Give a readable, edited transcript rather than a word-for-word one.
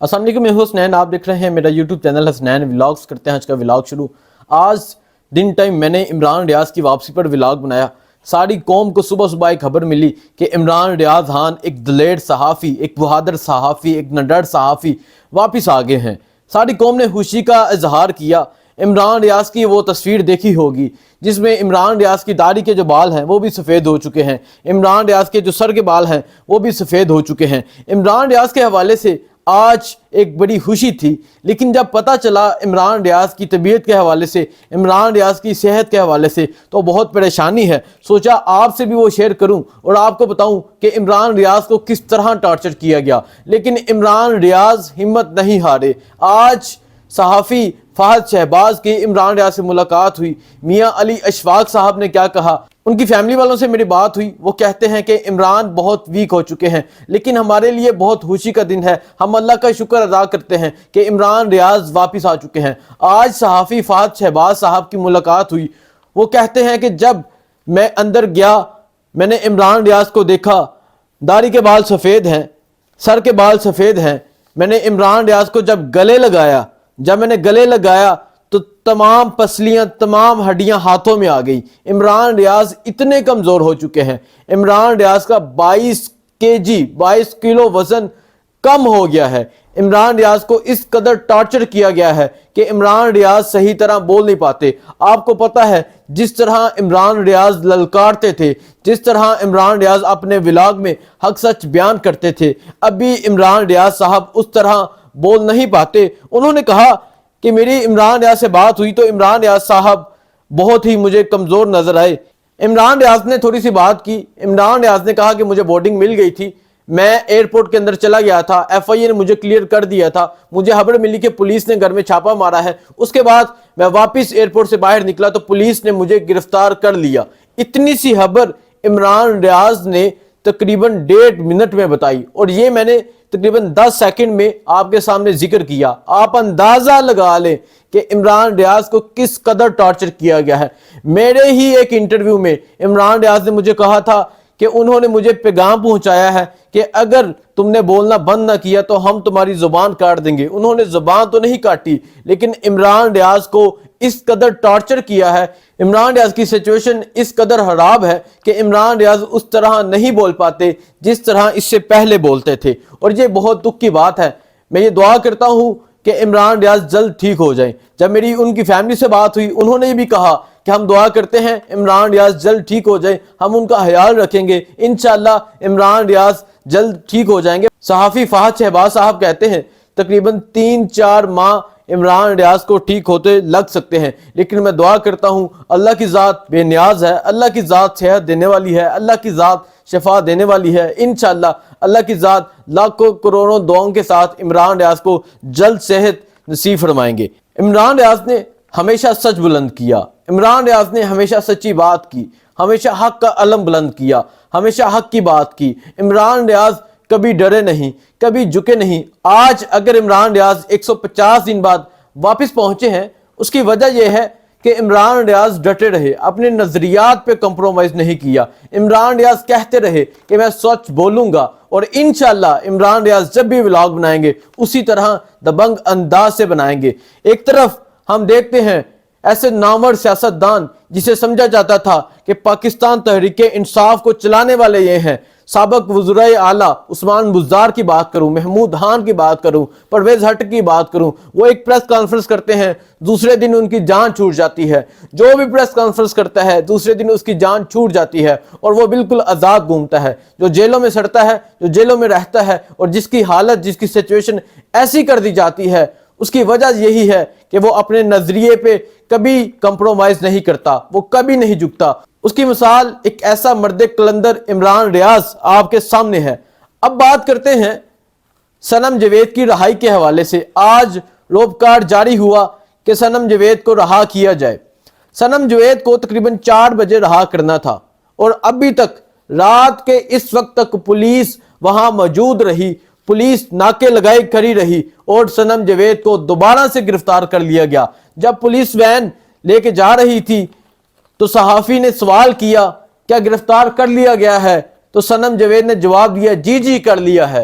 السلام علیکم، میں ہوں حسنین، آپ دیکھ رہے ہیں میرا یوٹیوب چینل حسنین ولاگز۔ کرتے ہیں آج کا ولاگ شروع۔ آج دن ٹائم میں نے عمران ریاض کی واپسی پر ولاگ بنایا۔ ساری قوم کو صبح صبح ایک خبر ملی کہ عمران ریاض خان ایک دلیر صحافی، ایک بہادر صحافی، ایک نڈر صحافی واپس آ گئے ہیں۔ ساری قوم نے خوشی کا اظہار کیا۔ عمران ریاض کی وہ تصویر دیکھی ہوگی جس میں عمران ریاض کی داڑھی کے جو بال ہیں وہ بھی سفید ہو چکے ہیں، عمران ریاض کے جو سر کے بال ہیں وہ بھی سفید ہو چکے ہیں۔ عمران ریاض کے حوالے سے آج ایک بڑی خوشی تھی، لیکن جب پتہ چلا عمران ریاض کی طبیعت کے حوالے سے، عمران ریاض کی صحت کے حوالے سے، تو بہت پریشانی ہے۔ سوچا آپ سے بھی وہ شیئر کروں اور آپ کو بتاؤں کہ عمران ریاض کو کس طرح ٹارچر کیا گیا، لیکن عمران ریاض ہمت نہیں ہارے۔ آج صحافی فہد شہباز کی عمران ریاض سے ملاقات ہوئی۔ میاں علی اشفاق صاحب نے کیا کہا، ان کی فیملی والوں سے میری بات ہوئی۔ وہ کہتے ہیں کہ عمران بہت ویک ہو چکے ہیں، لیکن ہمارے لیے بہت خوشی کا دن ہے۔ ہم اللہ کا شکر ادا کرتے ہیں کہ عمران ریاض واپس آ چکے ہیں۔ آج صحافی فہد شہباز صاحب کی ملاقات ہوئی۔ وہ کہتے ہیں کہ جب میں اندر گیا، میں نے عمران ریاض کو دیکھا، داڑھی کے بال سفید ہیں، سر کے بال سفید ہیں۔ میں نے عمران ریاض کو جب گلے لگایا تو تمام پسلیاں، تمام ہڈیاں ہاتھوں میں آ گئی۔ عمران ریاض اتنے کمزور ہو چکے ہیں۔ عمران ریاض کا 22 کلو وزن کم ہو گیا ہے۔ عمران ریاض کو اس قدر ٹارچر کیا گیا ہے کہ عمران ریاض صحیح طرح بول نہیں پاتے۔ آپ کو پتہ ہے جس طرح عمران ریاض للکارتے تھے، جس طرح عمران ریاض اپنے ولاگ میں حق سچ بیان کرتے تھے، ابھی عمران ریاض صاحب اس طرح بول نہیں پاتے۔ انہوں نے کہا کہ میری عمران ریاض سے بات ہوئی تو عمران ریاض صاحب بہت ہی مجھے کمزور نظر آئے۔ عمران ریاض نے تھوڑی سی بات کی۔ عمران ریاض نے کہا کہ مجھے بورڈنگ مل گئی تھی، میں ایئرپورٹ کے اندر چلا گیا تھا، ایف آئی اے نے مجھے کلیئر کر دیا تھا، مجھے خبر ملی کہ پولیس نے گھر میں چھاپا مارا ہے۔ اس کے بعد میں واپس ایئرپورٹ سے باہر نکلا تو پولیس نے مجھے گرفتار کر لیا۔ اتنی سی خبر عمران ریاض نے تقریباً 1.5 منٹ میں بتائی، اور یہ میں نے تقریباً 10 سیکنڈ میں آپ کے سامنے ذکر کیا۔ آپ اندازہ لگا لیں کہ عمران ریاض کو کس قدر ٹارچر کیا گیا ہے۔ میرے ہی ایک انٹرویو میں عمران ریاض نے مجھے کہا تھا کہ انہوں نے مجھے پیغام پہنچایا ہے کہ اگر تم نے بولنا بند نہ کیا تو ہم تمہاری زبان کاٹ دیں گے۔ انہوں نے زبان تو نہیں کاٹی، لیکن عمران ریاض کو اس قدر ٹارچر کیا ہے۔ عمران ریاض کی سچویشن اس قدر خراب ہے کہ عمران ریاض اس طرح نہیں بول پاتے جس طرح اس سے پہلے بولتے تھے، اور یہ بہت دکھ کی بات ہے۔ میں یہ دعا کرتا ہوں کہ عمران ریاض جلد ٹھیک ہو جائیں۔ جب میری ان کی فیملی سے بات ہوئی، انہوں نے بھی کہا کہ ہم دعا کرتے ہیں عمران ریاض جلد ٹھیک ہو جائیں، ہم ان کا خیال رکھیں گے، انشاءاللہ عمران ریاض جلد ٹھیک ہو جائیں گے۔ صحافی فہد شہباز صاحب کہتے ہیں تقریباً 3-4 ماہ عمران ریاض کو ٹھیک ہوتے لگ سکتے ہیں، لیکن میں دعا کرتا ہوں، اللہ کی ذات بے نیاز ہے، اللہ کی ذات صحت دینے والی ہے، اللہ کی ذات شفا دینے والی ہے۔ انشاءاللہ اللہ کی ذات لاکھوں کروڑوں دعاؤں کے ساتھ عمران ریاض کو جلد صحت نصیب فرمائیں گے۔ عمران ریاض نے ہمیشہ سچ بلند کیا، عمران ریاض نے ہمیشہ سچی بات کی، ہمیشہ حق کا علم بلند کیا، ہمیشہ حق کی بات کی۔ عمران ریاض کبھی ڈرے نہیں، کبھی جھکے نہیں۔ آج اگر عمران ریاض 150 دن بعد واپس پہنچے ہیں، اس کی وجہ یہ ہے کہ عمران ریاض ڈٹے رہے، اپنے نظریات پہ کمپرومائز نہیں کیا۔ عمران ریاض کہتے رہے کہ میں سچ بولوں گا، اور انشاءاللہ عمران ریاض جب بھی ولاگ بنائیں گے اسی طرح دبنگ انداز سے بنائیں گے۔ ایک طرف ہم دیکھتے ہیں ایسے نامور سیاستدان جسے سمجھا جاتا تھا کہ پاکستان تحریک انصاف کو چلانے والے یہ ہیں، سابق وزرائے اعلیٰ عثمان بزدار کی بات کروں، محمود خان کی بات کروں، پرویز ہٹ کی بات کروں، وہ ایک پریس کانفرنس کرتے ہیں، دوسرے دن ان کی جان چھوٹ جاتی ہے۔ جو بھی پریس کانفرنس کرتا ہے دوسرے دن اس کی جان چھوٹ جاتی ہے، اور وہ بالکل آزاد گھومتا ہے۔ جو جیلوں میں سڑتا ہے، جو جیلوں میں رہتا ہے، اور جس کی حالت، جس کی سچویشن ایسی کر دی جاتی ہے، اس کی وجہ یہی ہے کہ وہ اپنے نظریے پہ کبھی کمپرومائز نہیں کرتا، وہ کبھی نہیں جھکتا۔ اس کی مثال ایک ایسا مرد کلندر عمران ریاض آپ کے سامنے ہے۔ اب بات کرتے ہیں صنم جاوید کی رہائی کے حوالے سے۔ آج روپکار جاری ہوا کہ صنم جاوید کو رہا کیا جائے۔ صنم جاوید کو تقریباً 4 بجے رہا کرنا تھا، اور ابھی تک رات کے اس وقت تک پولیس وہاں موجود رہی، پولیس ناکے لگائی کھڑی رہی، اور صنم جاوید کو دوبارہ سے گرفتار کر لیا گیا۔ جب پولیس وین لے کے جا رہی تھی تو صحافی نے سوال کیا کیا گرفتار کر لیا گیا ہے، تو صنم جاوید نے جواب دیا جی کر لیا ہے۔